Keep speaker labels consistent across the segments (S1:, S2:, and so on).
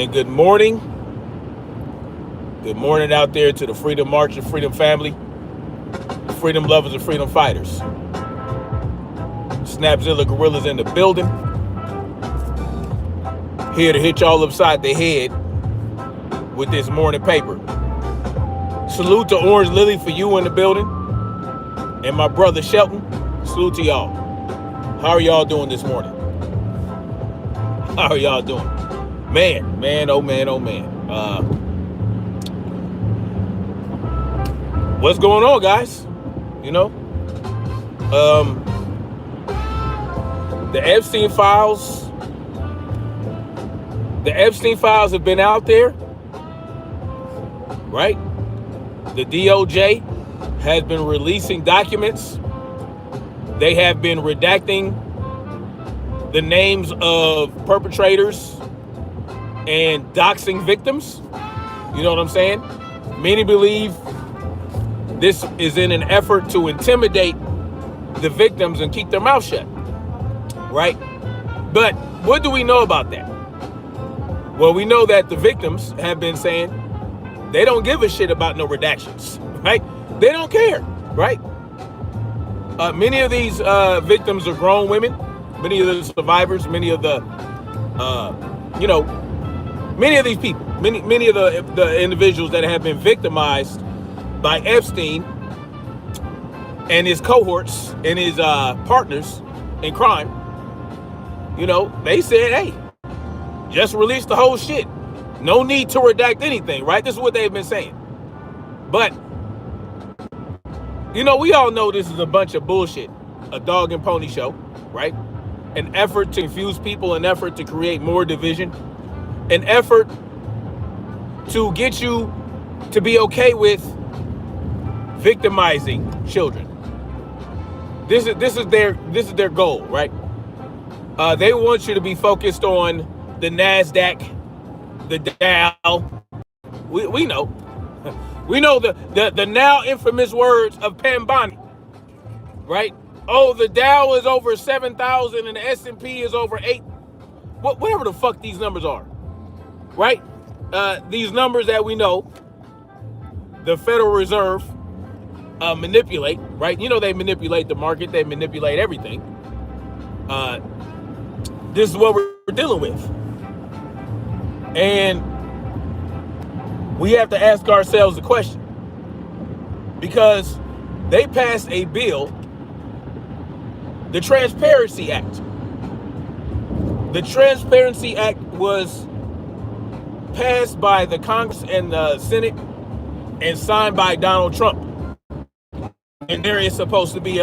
S1: And good morning. Good morning out there to the Freedom March and Freedom family, freedom lovers and freedom fighters. Snapzilla Gorillas in the building. Here to hit y'all upside the head with this morning paper. Salute to Orange Lily for you in the building. And my brother Shelton, salute to y'all. How are y'all doing this morning? How are y'all doing? Man, oh man. What's going on, guys? You know, the Epstein files. The Epstein files have been out there, right? The DOJ has been releasing documents. They have been redacting the names of perpetrators and doxing victims. You know what I'm saying? Many believe this is in an effort to intimidate the victims and keep their mouth shut, right? But what do we know about that? Well, we know that the victims have been saying they don't give a shit about no redactions, right? They don't care, right? Many of these victims are grown women. Many of the survivors, many of the, many of these people, many of the individuals that have been victimized by Epstein and his cohorts and his partners in crime, they said, hey, just release the whole shit. No need to redact anything, right? This is what they've been saying. But, we all know this is a bunch of bullshit, a dog and pony show, right? An effort to confuse people, an effort to create more division, an effort to get you to be okay with victimizing children. This is their goal, right? They want you to be focused on the NASDAQ, the Dow. We know. We know the now infamous words of Pam Bondi, right? Oh, the Dow is over 7,000 and the S&P is over 8. Whatever the fuck these numbers are, right? These numbers that we know the Federal Reserve manipulate, right? They manipulate the market. They manipulate everything. This is what we're dealing with. And we have to ask ourselves the question, because they passed a bill, the Transparency Act. The Transparency Act was passed by the Congress and the Senate and signed by Donald Trump. And there is supposed to be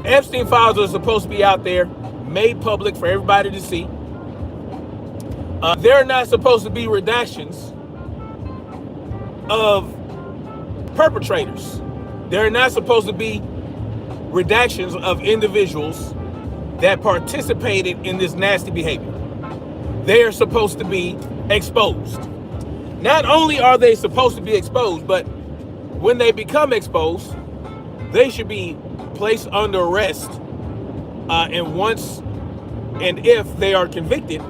S1: Epstein files are supposed to be out there, made public for everybody to see. There are not supposed to be redactions of perpetrators. There are not supposed to be redactions of individuals that participated in this nasty behavior. They are supposed to be exposed. Not only are they supposed to be exposed, but when they become exposed, they should be placed under arrest. And once and if they are convicted,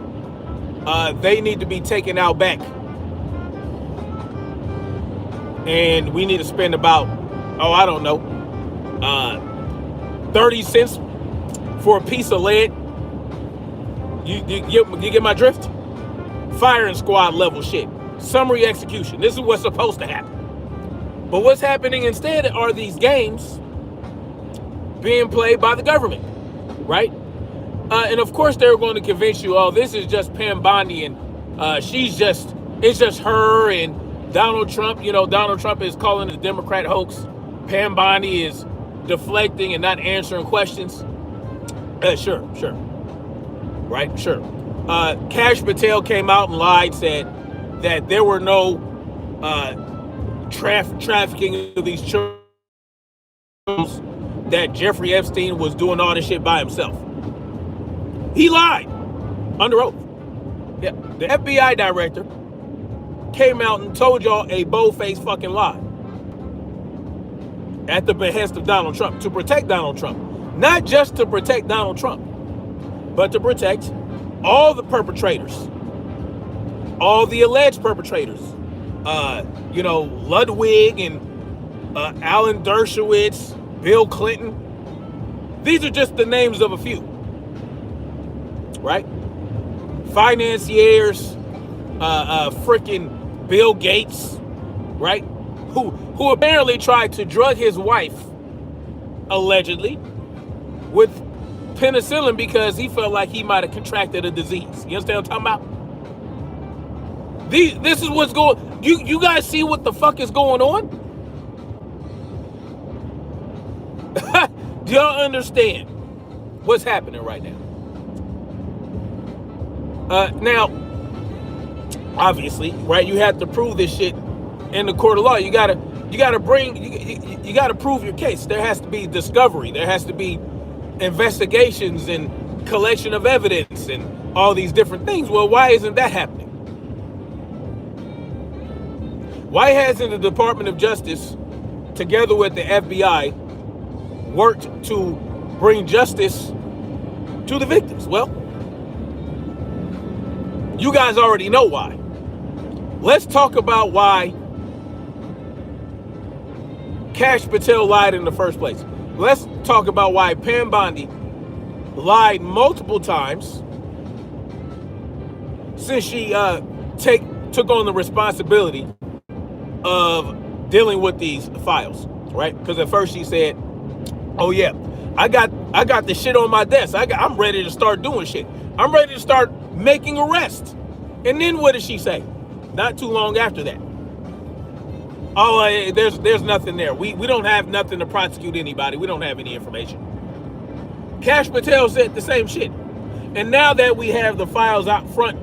S1: they need to be taken out back. And we need to spend about, 30 cents for a piece of lead. You get my drift? Firing squad level shit. Summary execution. This is what's supposed to happen. But what's happening instead are these games being played by the government, right? And of course they're going to convince you, this is just Pam Bondi and it's just her and Donald Trump. Donald Trump is calling it a Democrat hoax. Pam Bondi is deflecting and not answering questions. Sure. Right, sure. Kash Patel came out and lied, said that there were no trafficking of these children, that Jeffrey Epstein was doing all this shit by himself. He lied under oath. Yeah, the FBI director came out and told y'all a bold-faced fucking lie at the behest of Donald Trump, to protect Donald Trump. Not just to protect Donald Trump, but to protect all the perpetrators, all the alleged perpetrators, Ludwig and Alan Dershowitz, Bill Clinton. These are just the names of a few, right? Financiers, freaking Bill Gates, right? Who apparently tried to drug his wife, allegedly, with penicillin because he felt like he might have contracted a disease. You understand what I'm talking about? This is what's going. You guys see what the fuck is going on? Do y'all understand what's happening right now? Now, obviously, right? You have to prove this shit in the court of law. You gotta prove your case. There has to be discovery. There has to be investigations and collection of evidence and all these different things. Well, why isn't that happening? Why hasn't the Department of Justice, together with the FBI, worked to bring justice to the victims? Well, you guys already know why. Let's talk about why Kash Patel lied in the first place. Let's talk about why Pam Bondi lied multiple times since she took on the responsibility of dealing with these files, right? Because at first she said, "Oh yeah, I got the shit on my desk. I'm ready to start doing shit. I'm ready to start making arrests." And then what did she say? Not too long after that, "Oh, there's nothing there. We don't have nothing to prosecute anybody. We don't have any information." Kash Patel said the same shit. And now that we have the files out front,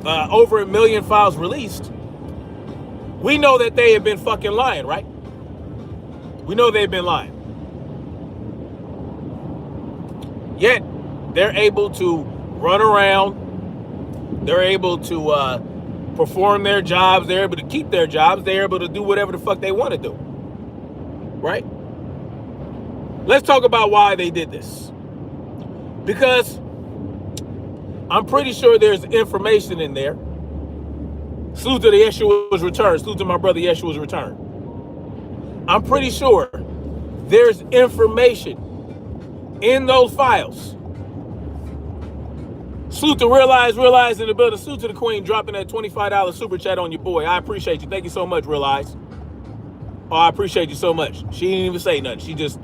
S1: over 1 million files released, we know that they have been fucking lying, right? We know they've been lying. Yet, they're able to run around. They're able to perform their jobs. They're able to keep their jobs. They're able to do whatever the fuck they want to do. Right? Let's talk about why they did this. Because I'm pretty sure there's information in there. Salute to the Yeshua's return. Salute to my brother Yeshua's return. I'm pretty sure there's information in those files. Salute to Realize in the building. Salute to the Queen dropping that $25 super chat on your boy. I appreciate you. Thank you so much, Realize. Oh, I appreciate you so much. She didn't even say nothing. She just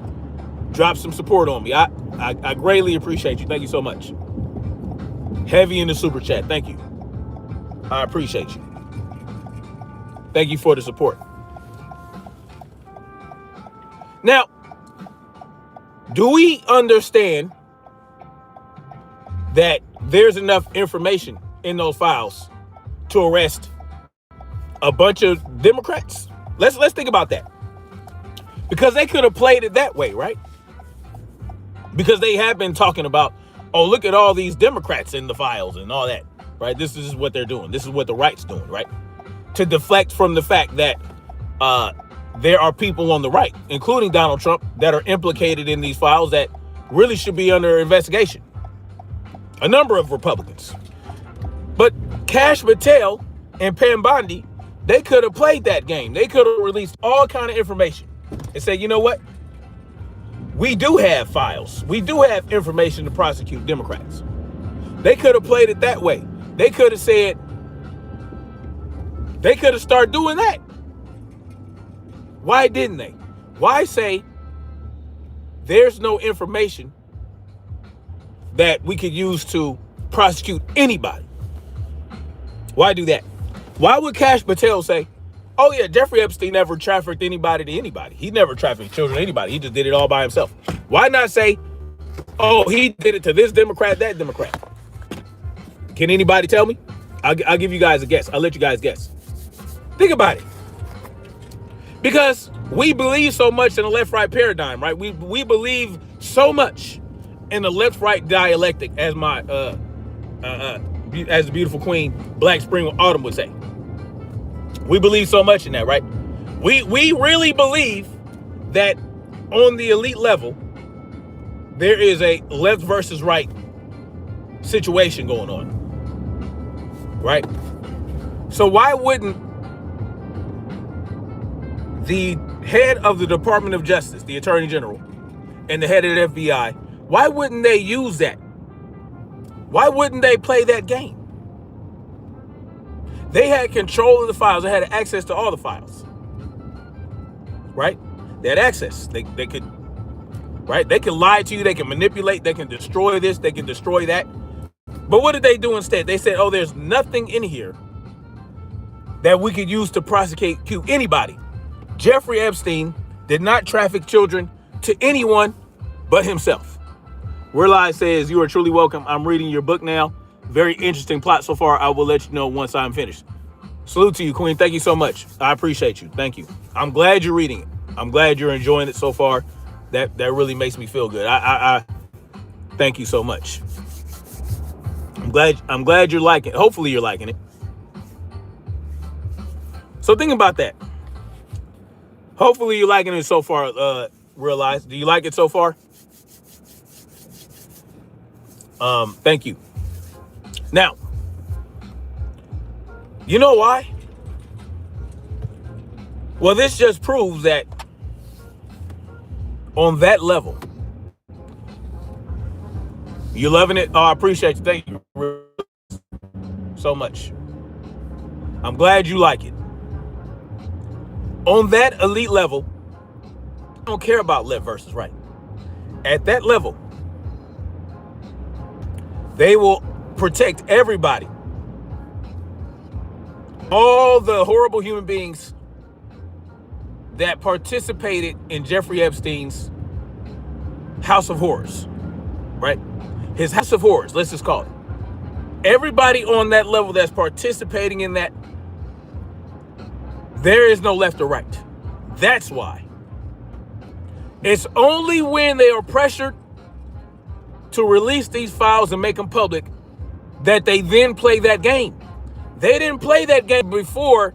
S1: dropped some support on me. I greatly appreciate you. Thank you so much. Heavy in the super chat. Thank you. I appreciate you. Thank you for the support. Now, do we understand that there's enough information in those files to arrest a bunch of Democrats? Let's think about that. Because they could have played it that way, right? Because they have been talking about, oh, look at all these Democrats in the files and all that, right? This is what they're doing. This is what the right's doing, right? To deflect from the fact that there are people on the right, including Donald Trump, that are implicated in these files that really should be under investigation. A number of Republicans. But Kash Patel and Pam Bondi, they could have played that game. They could have released all kind of information and said, you know what? We do have files. We do have information to prosecute Democrats. They could have played it that way. They could have said, they could have started doing that. Why didn't they? Why say there's no information that we could use to prosecute anybody? Why do that? Why would Kash Patel say, oh yeah, Jeffrey Epstein never trafficked anybody to anybody. He never trafficked children to anybody. He just did it all by himself. Why not say, oh, he did it to this Democrat, that Democrat? Can anybody tell me? I'll give you guys a guess. I'll let you guys guess. Think about it. Because we believe so much in the left-right paradigm, right? We believe so much in the left-right dialectic, as my as the beautiful queen Black Spring Autumn would say. We believe so much in that, right? We really believe that on the elite level, there is a left versus right situation going on, right? So why wouldn't the head of the Department of Justice, the Attorney General, and the head of the FBI, why wouldn't they use that? Why wouldn't they play that game? They had control of the files. They had access to all the files, right? They had access. They could, right? They can lie to you. They can manipulate. They can destroy this. They can destroy that. But what did they do instead? They said, oh, there's nothing in here that we could use to prosecute anybody. Jeffrey Epstein did not traffic children to anyone but himself. Realize says, you are truly welcome. I'm reading your book now. Very interesting plot so far. I will let you know once I'm finished. Salute to you, Queen. Thank you so much. I appreciate you. Thank you. I'm glad you're reading it. I'm glad you're enjoying it so far. That really makes me feel good. I thank you so much. I'm glad you're liking it. Hopefully you're liking it. So think about that. Hopefully you're liking it so far. Realize. Do you like it so far? Thank you. Now, you know why? Well, this just proves that on that level, you loving it? Oh, I appreciate you. Thank you so much. I'm glad you like it. On that elite level, I don't care about left versus right. At that level, they will protect everybody. All the horrible human beings that participated in Jeffrey Epstein's House of Horrors, right? His House of Horrors, let's just call it. Everybody on that level that's participating in that, there is no left or right. That's why. It's only when they are pressured to release these files and make them public that they then play that game. They didn't play that game before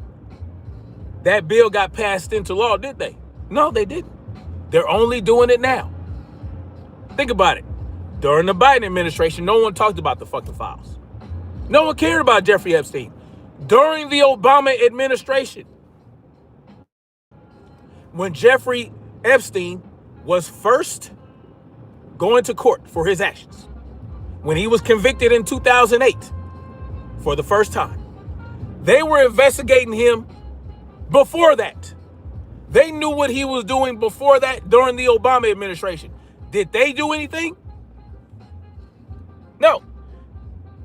S1: that bill got passed into law, did they? No, they didn't. They're only doing it now. Think about it. During the Biden administration, no one talked about the fucking files. No one cared about Jeffrey Epstein. During the Obama administration, when Jeffrey Epstein was first going to court for his actions, when he was convicted in 2008 for the first time, they were investigating him before that. They knew what he was doing before that during the Obama administration. Did they do anything? No.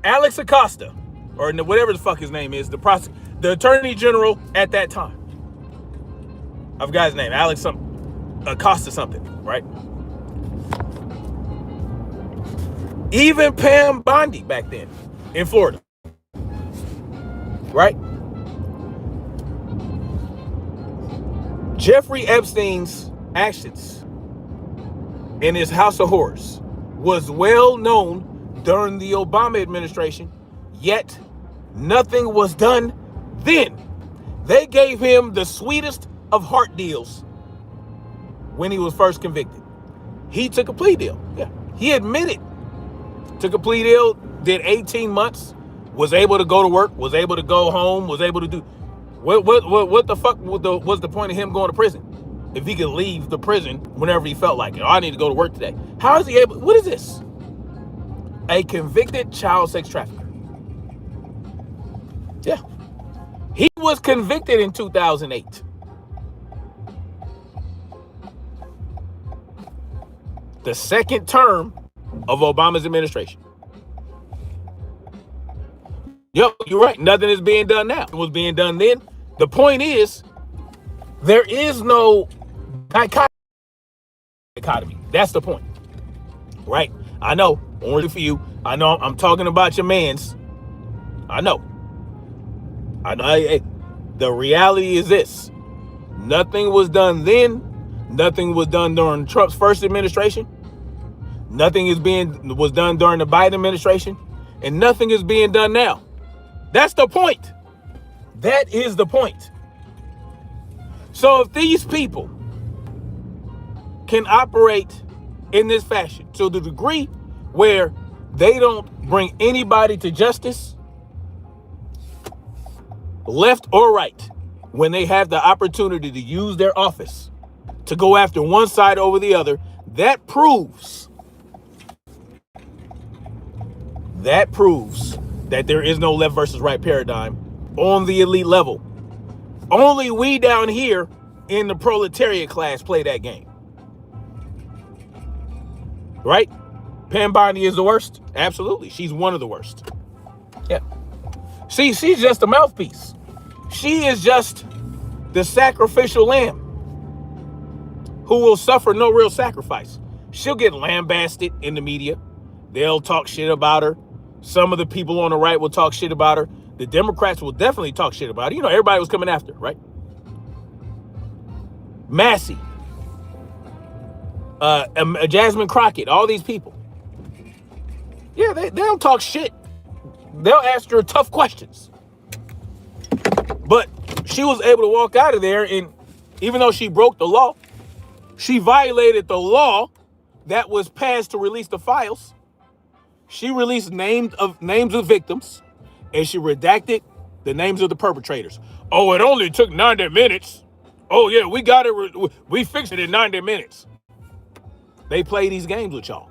S1: Alex Acosta, or whatever the fuck his name is, the attorney general at that time. I forgot his name. Alex Acosta something, right? Even Pam Bondi back then in Florida, right? Jeffrey Epstein's actions in his House of Horrors was well known during the Obama administration, yet nothing was done then. They gave him the sweetest of heart deals when he was first convicted. He took a plea deal. Yeah, he admitted. Took a plea deal, did 18 months, was able to go to work, was able to go home, was able to do... What the fuck was the point of him going to prison? If he could leave the prison whenever he felt like it. Oh, I need to go to work today. How is he able... What is this? A convicted child sex trafficker. Yeah. He was convicted in 2008. The second term of Obama's administration. Yep, you're right. Nothing is being done now. It was being done then. The point is, there is no dichotomy. That's the point, right? I know, only for you. I know I'm talking about your mans. I know. Hey, the reality is this. Nothing was done then. Nothing was done during Trump's first administration. Nothing was done during the Biden administration. And nothing is being done now. That's the point. That is the point. So if these people can operate in this fashion to the degree where they don't bring anybody to justice, left or right, when they have the opportunity to use their office to go after one side over the other, that proves that there is no left versus right paradigm on the elite level. Only we down here in the proletariat class play that game. Right? Pam Bondi is the worst? Absolutely. She's one of the worst. Yeah. See, she's just a mouthpiece. She is just the sacrificial lamb who will suffer no real sacrifice. She'll get lambasted in the media. They'll talk shit about her. Some of the people on the right will talk shit about her. The Democrats will definitely talk shit about her. You know, everybody was coming after her, right? Massey, Jasmine Crockett, all these people. Yeah, they'll talk shit. They'll ask her tough questions. But she was able to walk out of there, and even though she broke the law, she violated the law that was passed to release the files. She released names of victims, and she redacted the names of the perpetrators. Oh, it only took 90 minutes. Oh, yeah, we got it. We fixed it in 90 minutes. They play these games with y'all.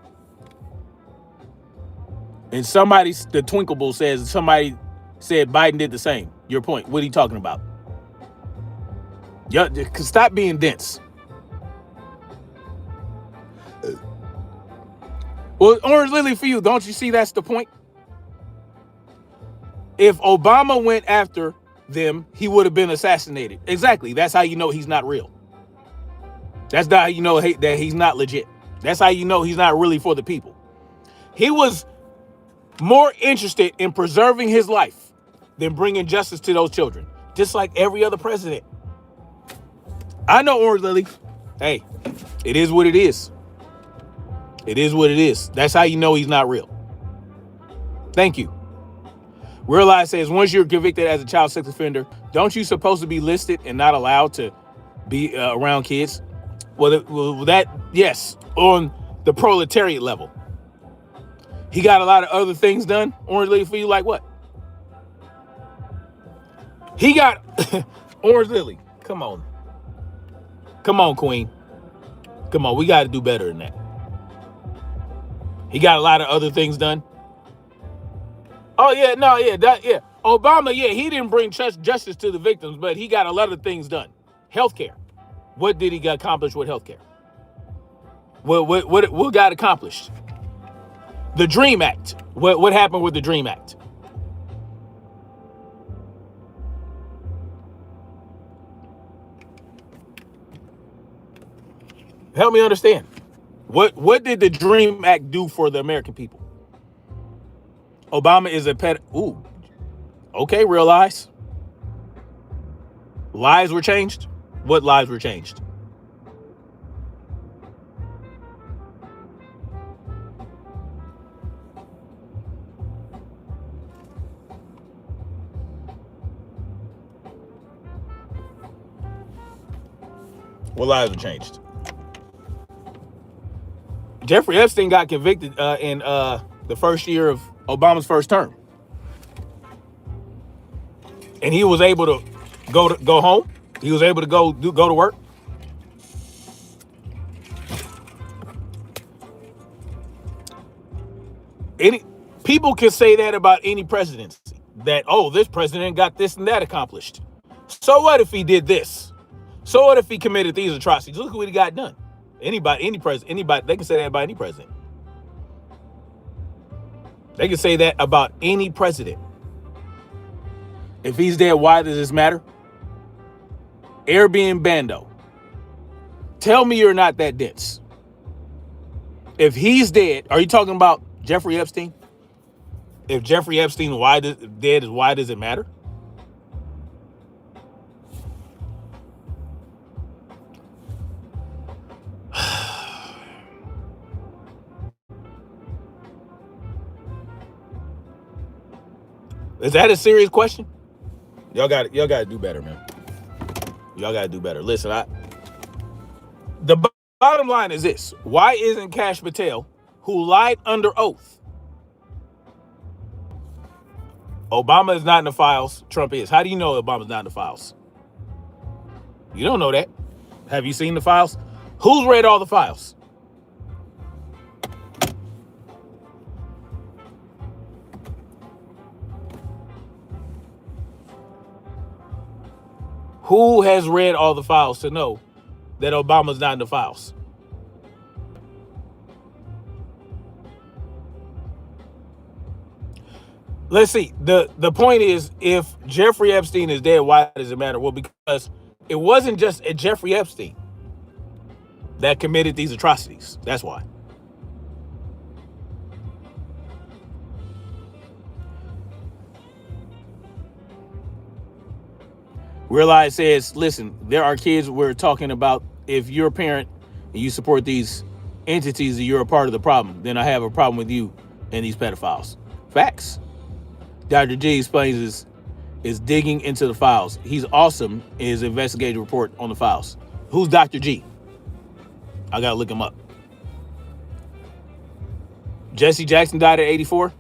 S1: And the Twinkleable says, somebody said Biden did the same. Your point. What are you talking about? Yeah, stop being dense. Well, Orange Lily, for you, don't you see that's the point? If Obama went after them, he would have been assassinated. Exactly. That's how you know he's not real. That's how you know that he's not legit. That's how you know he's not really for the people. He was more interested in preserving his life than bringing justice to those children, just like every other president. I know, Orange Lily. Hey, it is what it is. It is what it is. That's how you know he's not real. Thank you. Realize says, once you're convicted as a child sex offender, don't you supposed to be listed and not allowed to be around kids? Well, that, yes, on the proletariat level. He got a lot of other things done, Orange Lily, for you, like what? He got, Orange Lily, come on. Come on, Queen. Come on, we got to do better than that. He got a lot of other things done. Oh, yeah, no, yeah, yeah. Obama, yeah, he didn't bring justice to the victims, but he got a lot of things done. Healthcare. What did he accomplish with healthcare? What got accomplished? The DREAM Act. What happened with the DREAM Act? Help me understand. What did the DREAM Act do for the American people? Obama is a pet. Ooh. Okay, real lies. Lies were changed. What lies were changed? What lies were changed? Jeffrey Epstein got convicted in the first year of Obama's first term, and he was able to go home. He was able to go to work. People can say that about any presidency. That, oh, this president got this and that accomplished. So what if he did this? So what if he committed these atrocities? Look what he got done. Any president, they can say that about any president. They can say that about any president. If he's dead, why does this matter? Airbnb Bando. Tell me you're not that dense. If he's dead, are you talking about Jeffrey Epstein? If Jeffrey Epstein dead, why does it matter? Is that a serious question? Y'all got to do better, man. Y'all got to do better. Listen, the bottom line is this. Why isn't Kash Patel, who lied under oath, Obama is not in the files. Trump is. How do you know Obama's not in the files? You don't know that. Have you seen the files? Who's read all the files? Who has read all the files to know that Obama's not in the files? Let's see. The point is, if Jeffrey Epstein is dead, why does it matter? Well, because it wasn't just a Jeffrey Epstein that committed these atrocities. That's why. Realize says, listen, there are kids we're talking about. If you're a parent and you support these entities and you're a part of the problem, then I have a problem with you and these pedophiles. Facts. Dr. G explains is digging into the files. He's awesome in his investigative report on the files. Who's Dr. G? I gotta look him up. Jesse Jackson died at 84?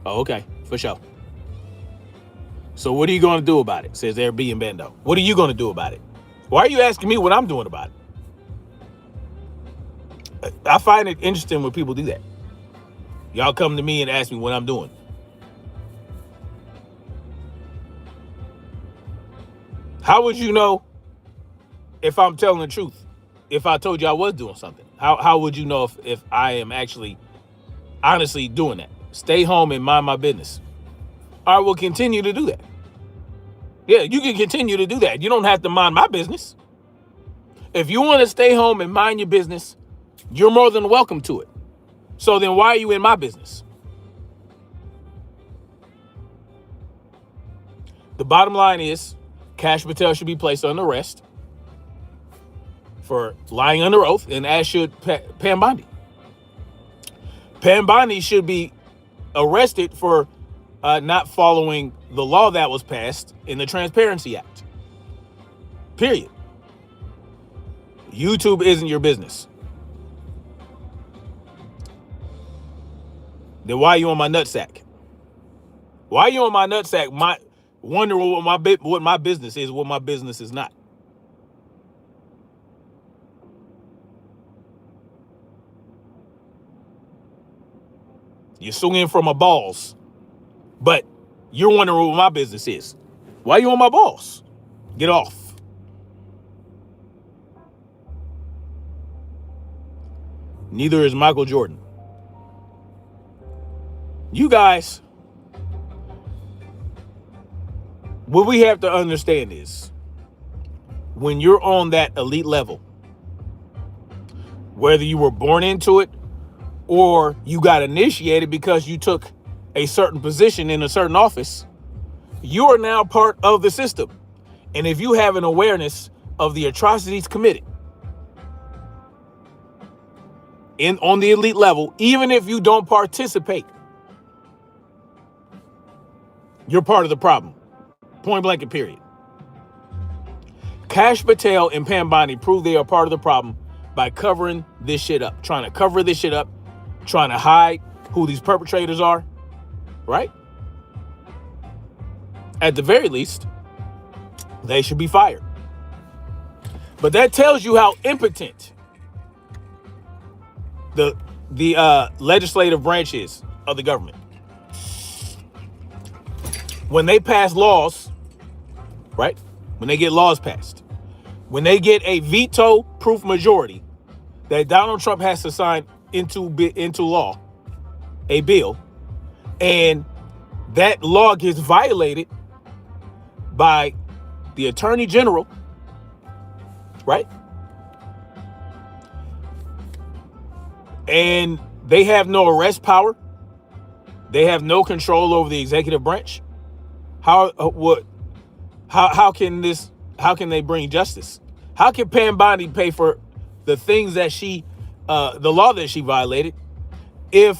S1: Oh, okay, for sure. So what are you going to do about it? Says Airbnb Bendo. What are you going to do about it? Why are you asking me what I'm doing about it? I find it interesting when people do that. Y'all come to me and ask me what I'm doing. How would you know if I'm telling the truth? If I told you I was doing something? How would you know if I am actually honestly doing that? Stay home and mind my business. I will continue to do that. Yeah, you can continue to do that. You don't have to mind my business. If you want to stay home and mind your business, you're more than welcome to it. So then why are you in my business? The bottom line is Kash Patel should be placed under arrest for lying under oath, and as should Pam Bondi. Pam Bondi should be arrested for not following the law that was passed in the Transparency Act. Period. YouTube isn't your business. Then why are you on my nutsack? Why are you on my nutsack? Wondering what my business is, what my business is not. You're swinging from my balls, but you're wondering what my business is. Why are you on my balls? Get off. Neither is Michael Jordan. You guys, what we have to understand is when you're on that elite level, whether you were born into it or you got initiated because you took a certain position in a certain office, you are now part of the system. And if you have an awareness of the atrocities committed on the elite level, even if you don't participate, you're part of the problem. Point blank and period. Kash Patel and Pam Bondi prove they are part of the problem by covering this shit up, trying to cover this shit up, trying to hide who these perpetrators are, right? At the very least, they should be fired. But that tells you how impotent the legislative branch is of the government. When they pass laws, right? When they get laws passed, when they get a veto-proof majority that Donald Trump has to sign into law, a bill, and that law gets violated by the Attorney General, right? And they have no arrest power. They have no control over the executive branch. How can they bring justice? How can Pam Bondi pay for the things that the law that she violated, if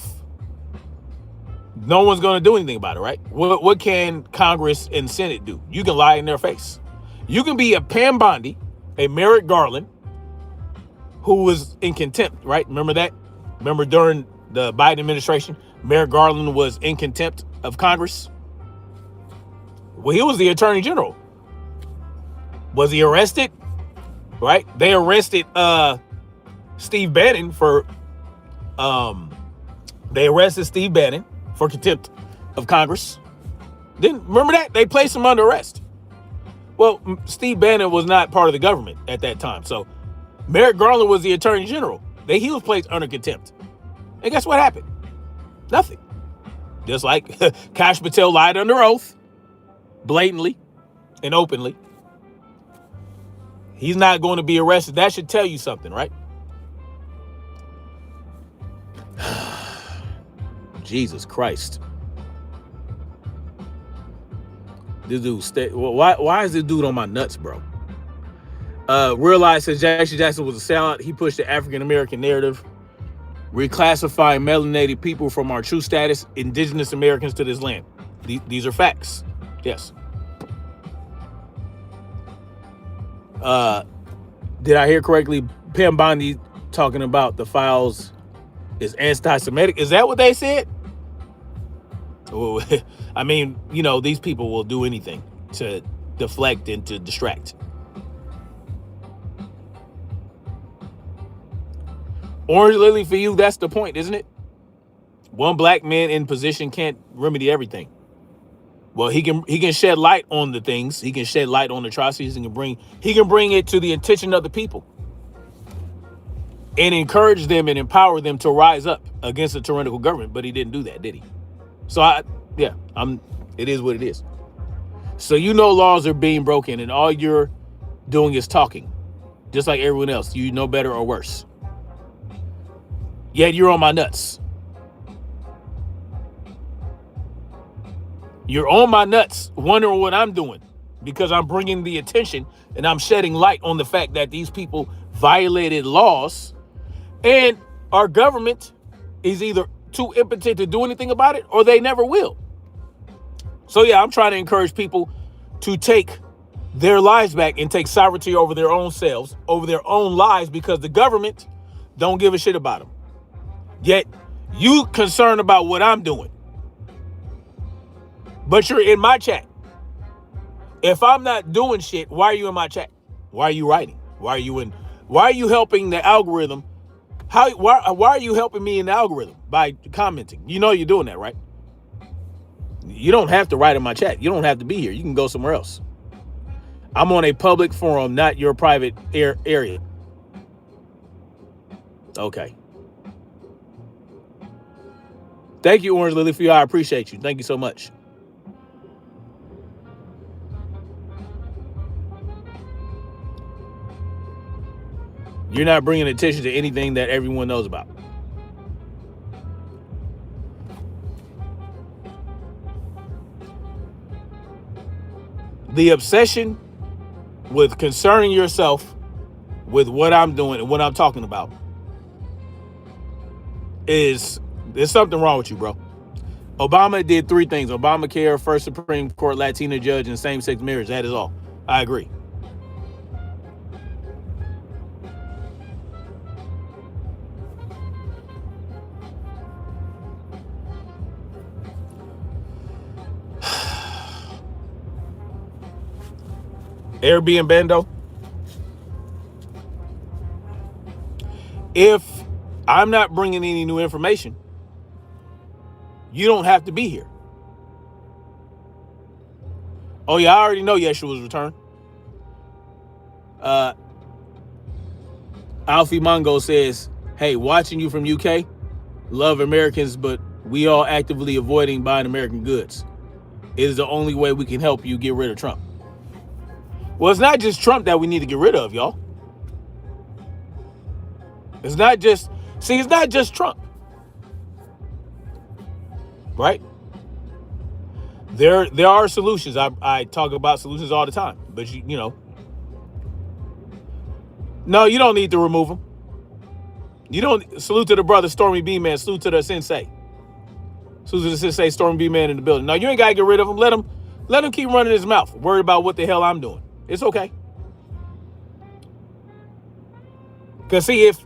S1: no one's going to do anything about it, right? What can Congress and Senate do? You can lie in their face. You can be a Pam Bondi, a Merrick Garland, who was in contempt, right? Remember that? Remember during the Biden administration, Merrick Garland was in contempt of Congress. Well, he was the attorney general. Was he arrested? Right? They arrested Steve Bannon for contempt of Congress. Didn't remember that? They placed him under arrest. Well, Steve Bannon was not part of the government at that time. So Merrick Garland was the attorney general. He was placed under contempt. And guess what happened? Nothing. Just like Kash Patel lied under oath, blatantly and openly. He's not going to be arrested. That should tell you something, right? Jesus Christ. This dude, why is this dude on my nuts, bro? Realize says Jackson was a sellout. He pushed the African-American narrative, reclassifying melanated people from our true status, indigenous Americans, to this land. These are facts. Yes. Did I hear correctly? Pam Bondi talking about the files is anti-Semitic. Is that what they said? I mean, these people will do anything to deflect and to distract. Orange Lily, for you, that's the point, isn't it? One black man in position can't remedy everything. Well, he can shed light on the things. He can shed light on the atrocities and he can bring it to the attention of the people and encourage them and empower them to rise up against the tyrannical government. But he didn't do that, did he? So it is what it is. So laws are being broken and all you're doing is talking, just like everyone else. You know better or worse. Yet you're on my nuts. You're on my nuts wondering what I'm doing because I'm bringing the attention and I'm shedding light on the fact that these people violated laws and our government is either too impotent to do anything about it or they never will. So I'm trying to encourage people to take their lives back and take sovereignty over their own selves, over their own lives, because the government don't give a shit about them. Yet you concerned about what I'm doing. But you're in my chat. If I'm not doing shit, why are you in my chat? Why are you writing? Why are you helping the algorithm? Why are you helping me in the algorithm? By commenting. You're doing that, right? You don't have to write in my chat. You don't have to be here. You can go somewhere else. I'm on a public forum, not your private area. Okay. Thank you, Orange Lily, for you. I appreciate you. Thank you so much. You're not bringing attention to anything that everyone knows about. The obsession with concerning yourself with what I'm doing and what I'm talking about there's something wrong with you, bro. Obama did 3 things. Obamacare, first Supreme Court Latina judge, and same-sex marriage. That is all. I agree. Airbnb Bando. If I'm not bringing any new information, you don't have to be here. Oh yeah, I already know Yeshua's return. Alfie Mongo says, hey, watching you from UK, love Americans, but we all actively avoiding buying American goods. It is the only way we can help you get rid of Trump. Well, it's not just Trump that we need to get rid of, y'all. It's not just Trump. Right? There are solutions. I talk about solutions all the time, but no, you don't need to remove them. You don't. Salute to the brother Stormy B Man. Salute to the sensei. Salute to the sensei Stormy B Man in the building. No, you ain't gotta get rid of him. Let him keep running his mouth. Worried about what the hell I'm doing. It's okay. Because see, if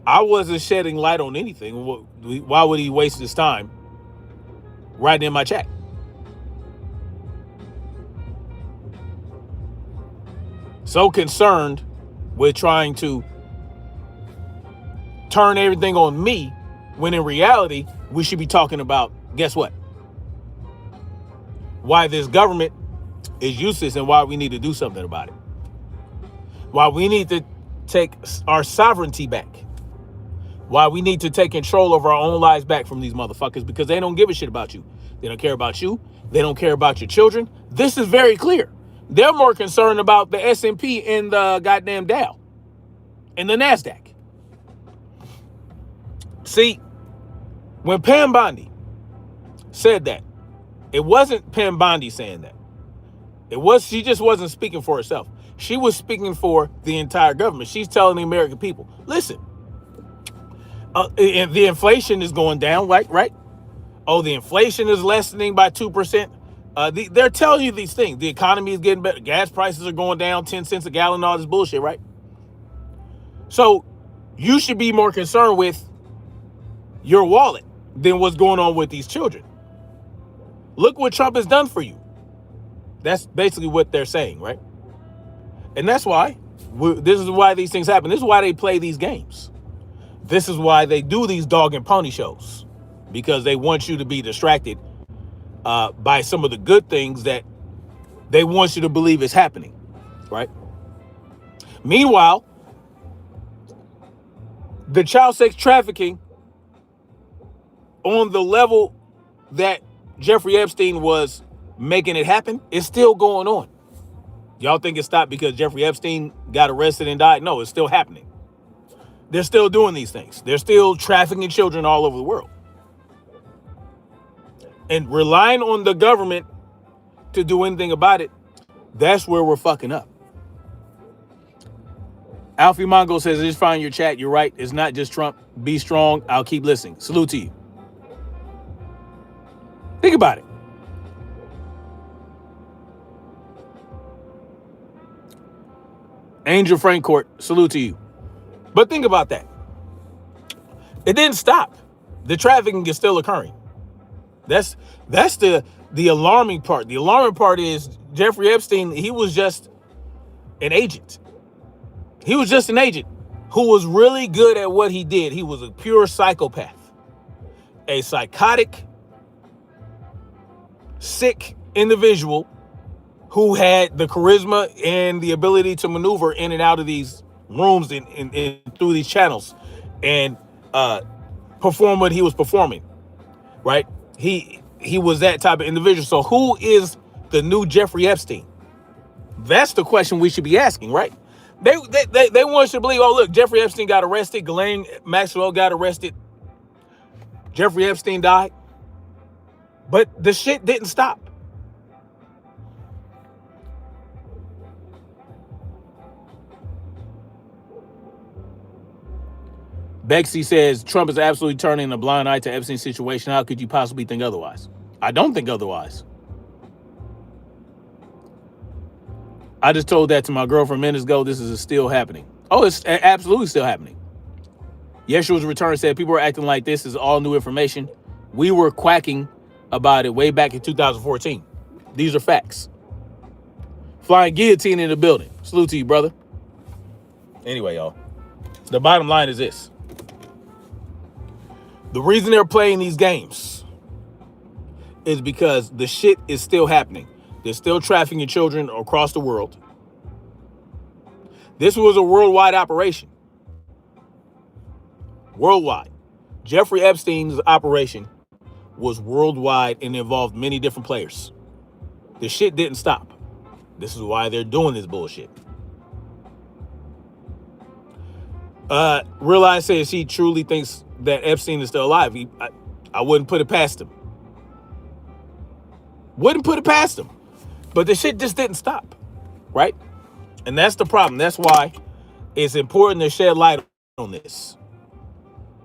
S1: I wasn't shedding light on anything, why would he waste his time writing in my chat? So concerned with trying to turn everything on me, when in reality, we should be talking about, guess what? Why this government is useless and why we need to do something about it. Why we need to take our sovereignty back. Why we need to take control of our own lives back from these motherfuckers, because they don't give a shit about you. They don't care about you. They don't care about your children. This is very clear. They're more concerned about the S&P and the goddamn Dow and the NASDAQ. See, when Pam Bondi said that, it wasn't Pam Bondi saying that. She just wasn't speaking for herself. She was speaking for the entire government. She's telling the American people, listen, the inflation is going down, right? Oh, the inflation is lessening by 2%. They're telling you these things. The economy is getting better. Gas prices are going down 10 cents a gallon, all this bullshit, right? So you should be more concerned with your wallet than what's going on with these children. Look what Trump has done for you. That's basically what they're saying, right? And that's why, this is why these things happen. This is why they play these games. This is why they do these dog and pony shows, because they want you to be distracted by some of the good things that they want you to believe is happening, right? Meanwhile, the child sex trafficking on the level that Jeffrey Epstein was making it happen is still going on. Y'all think it stopped because Jeffrey Epstein got arrested and died? No, it's still happening. They're still doing these things. They're still trafficking children all over the world. And relying on the government to do anything about it, that's where we're fucking up. Alfie Mongo says, just find your chat. You're right. It's not just Trump. Be strong. I'll keep listening. Salute to you. Think about it. Angel Frankcourt, salute to you. But think about that. It didn't stop. The trafficking is still occurring. That's the alarming part. The alarming part is Jeffrey Epstein, he was just an agent. He was just an agent who was really good at what he did. He was a pure psychopath. A psychotic, sick individual who had the charisma and the ability to maneuver in and out of these rooms and through these channels and perform what he was performing, right? He was that type of individual. So who is the new Jeffrey Epstein? That's the question we should be asking, right? They want us to believe, oh, look, Jeffrey Epstein got arrested. Ghislaine Maxwell got arrested. Jeffrey Epstein died. But the shit didn't stop. Bexy says, Trump is absolutely turning a blind eye to Epstein's situation. How could you possibly think otherwise? I don't think otherwise. I just told that to my girlfriend minutes ago. This is still happening. Oh, it's absolutely still happening. Yeshua's return said, people are acting like this is all new information. We were quacking about it way back in 2014. These are facts. Flying guillotine in the building. Salute to you, brother. Anyway, y'all, the bottom line is this. The reason they're playing these games is because the shit is still happening. They're still trafficking children across the world. This was a worldwide operation. Worldwide. Jeffrey Epstein's operation was worldwide and involved many different players. The shit didn't stop. This is why they're doing this bullshit. Realize says he truly thinks that Epstein is still alive. I wouldn't put it past him. Wouldn't put it past him. But the shit just didn't stop, right? And that's the problem. That's why it's important to shed light on this,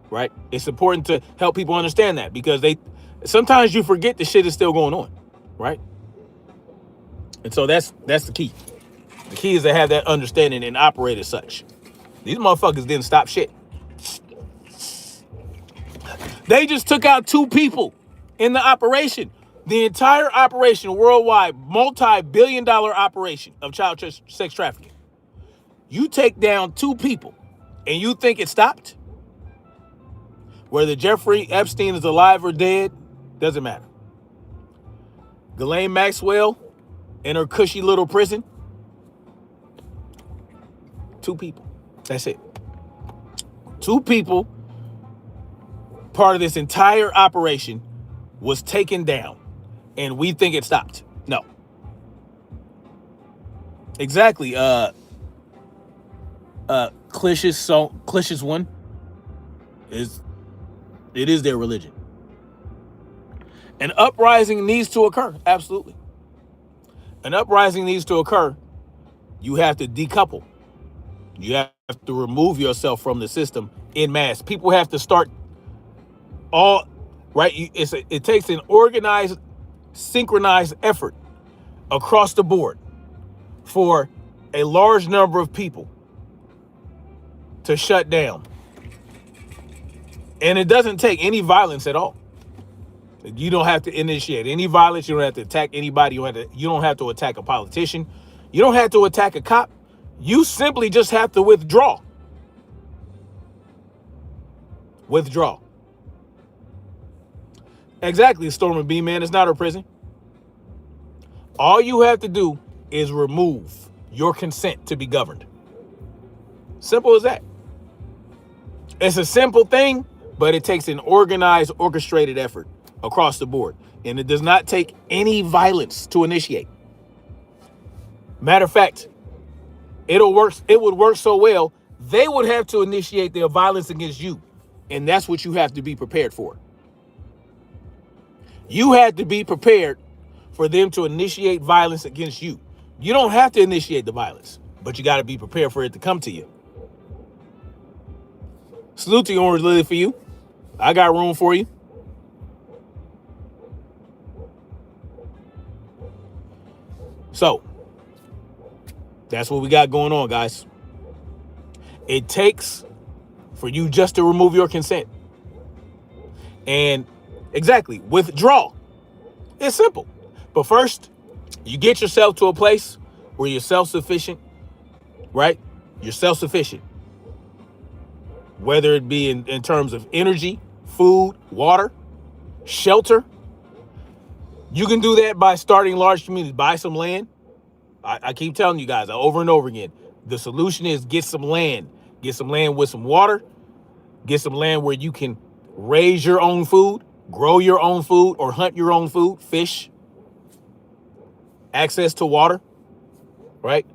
S1: right? It's important to help people understand that, because sometimes you forget the shit is still going on, right? And so that's the key. The key is to have that understanding and operate as such. These motherfuckers didn't stop shit. They just took out 2 people in the operation. The entire operation, worldwide, multi-billion-dollar operation of child sex trafficking. You take down 2 people and you think it stopped? Whether Jeffrey Epstein is alive or dead, doesn't matter. Ghislaine Maxwell in her cushy little prison, 2 people. That's it. 2 people, part of this entire operation, was taken down, and we think it stopped. No. Exactly. Klish's one is, it is their religion. An uprising needs to occur. Absolutely. An uprising needs to occur. You have to decouple. You have to remove yourself from the system en masse. People have to start all right. It takes an organized, synchronized effort across the board for a large number of people to shut down. And it doesn't take any violence at all. You don't have to initiate any violence. You don't have to attack anybody. You don't have to attack a politician. You don't have to attack a cop. You simply just have to withdraw. Withdraw. Exactly, Storm and B, man. It's not a prison. All you have to do is remove your consent to be governed. Simple as that. It's a simple thing, but it takes an organized, orchestrated effort across the board. And it does not take any violence to initiate. Matter of fact, it would work so well, they would have to initiate their violence against you. And that's what you have to be prepared for. You had to be prepared for them to initiate violence against you. You don't have to initiate the violence, but you got to be prepared for it to come to you. Salute to you, Orange Lily, for you. I got room for you. So, that's what we got going on, guys. It takes for you just to remove your consent. And exactly, withdraw. It's simple. But first, you get yourself to a place where you're self-sufficient, right? You're self-sufficient. Whether it be in terms of energy, food, water, shelter. You can do that by starting large communities. Buy some land. I keep telling you guys over and over again, the solution is get some land. Get some land with some water. Get some land where you can raise your own food, grow your own food, or hunt your own food, fish. Access to water, right?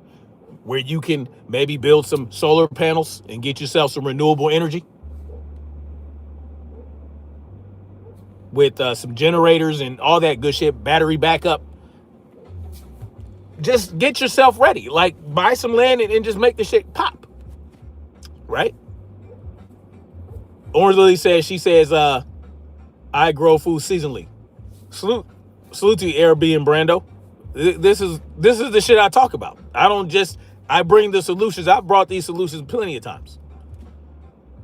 S1: Where you can maybe build some solar panels and get yourself some renewable energy with some generators and all that good shit, battery backup. Just get yourself ready. Like, buy some land and just make the shit pop, right? Orange Lily says, I grow food seasonally. Salute to you, Airbnb and Brando. This is the shit I talk about. I bring the solutions. I've brought these solutions plenty of times.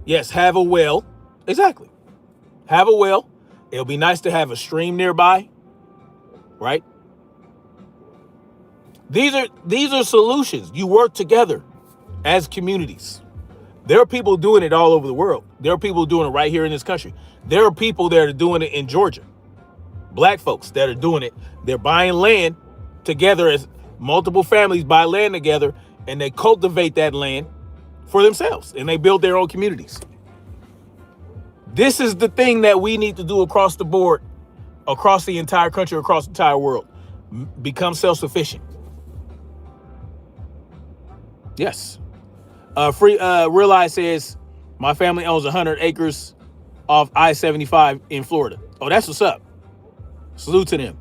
S1: Yes, have a well. Exactly. Have a well. It'll be nice to have a stream nearby, right? These are solutions. You work together as communities. There are people doing it all over the world. There are people doing it right here in this country. There are people that are doing it in Georgia. Black folks that are doing it. They're buying land together, as multiple families buy land together, and they cultivate that land for themselves, and they build their own communities. This is the thing that we need to do across the board, across the entire country, across the entire world. Become self-sufficient. Yes. Realize says, my family owns 100 acres off I-75 in Florida. Oh, that's what's up. Salute to them.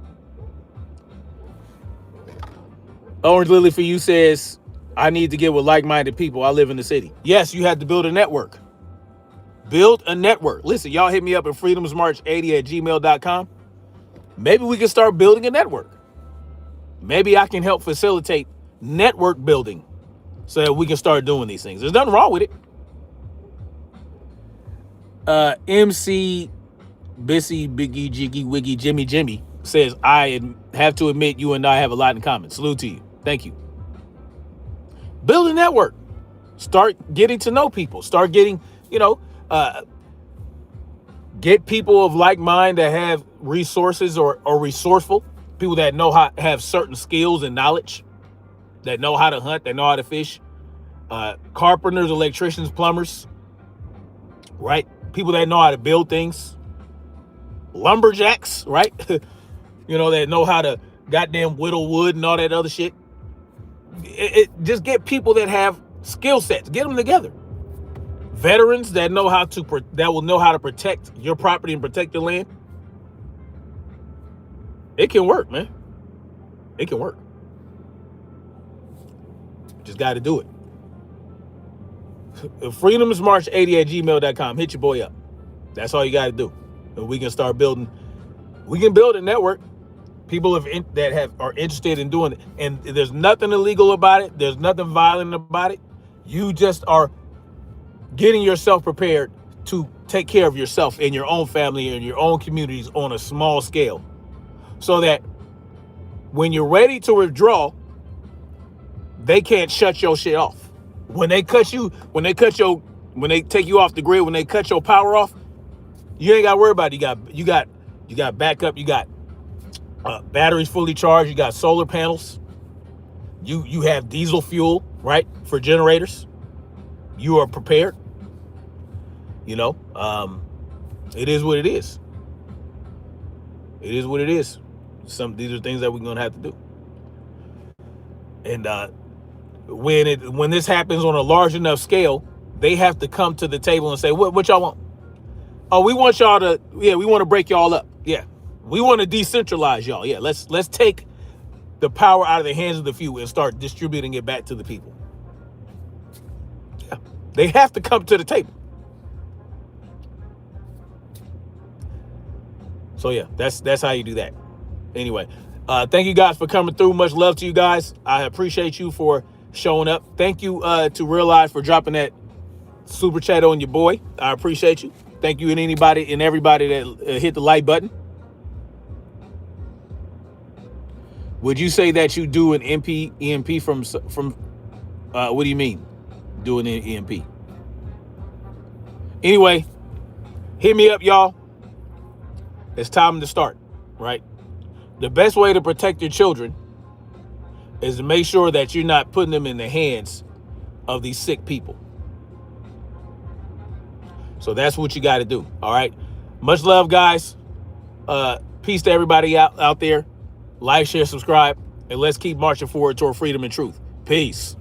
S1: Orange Lily for you says, I need to get with like-minded people. I live in the city. Yes, you have to build a network. Build a network. Listen, y'all hit me up at freedomsmarch80@gmail.com. Maybe we can start building a network. Maybe I can help facilitate network building so that we can start doing these things. There's nothing wrong with it. MC Bissy Biggie Jiggy Wiggy Jimmy says, I have to admit you and I have a lot in common. Salute to you. Thank you. Build a network. Start getting to know people. Start getting, get people of like mind that have resources or resourceful. People that know how have certain skills and knowledge, that know how to hunt, that know how to fish. Carpenters, electricians, plumbers, right? People that know how to build things. Lumberjacks, right? That know how to goddamn whittle wood and all that other shit. Just get people that have skill sets. Get them together. Veterans that will know how to protect your property and protect your land. It can work, man. It can work. Just got to do it. freedomsmarch80@gmail.com. Hit your boy up. That's all you got to do. And we can start building. We can build a network. People that are interested in doing it. And there's nothing illegal about it. There's nothing violent about it. You just are getting yourself prepared to take care of yourself and your own family and your own communities on a small scale. So that when you're ready to withdraw, they can't shut your shit off. When they take you off the grid, when they cut your power off, you ain't got to worry about it. You got backup. You got batteries fully charged. You got solar panels. You have diesel fuel, right, for generators. You are prepared. It is what it is. It is what it is. These are things that we're gonna have to do. And when this happens on a large enough scale, they have to come to the table and say, what y'all want? Oh, we want y'all to, we want to break y'all up. Yeah. We want to decentralize y'all. Yeah, let's take the power out of the hands of the few and start distributing it back to the people. Yeah. They have to come to the table. So yeah, that's how you do that. Anyway, thank you guys for coming through. Much love to you guys. I appreciate you for showing up. Thank you to Real Life for dropping that super chat on your boy. I appreciate you. Thank you and anybody and everybody that hit the like button. Would you say that you do an EMP from what do you mean? Do an EMP? Anyway, hit me up, y'all. It's time to start, right? The best way to protect your children is to make sure that you're not putting them in the hands of these sick people. So that's what you got to do, all right? Much love, guys. Peace to everybody out there. Like, share, subscribe, and let's keep marching forward toward freedom and truth. Peace.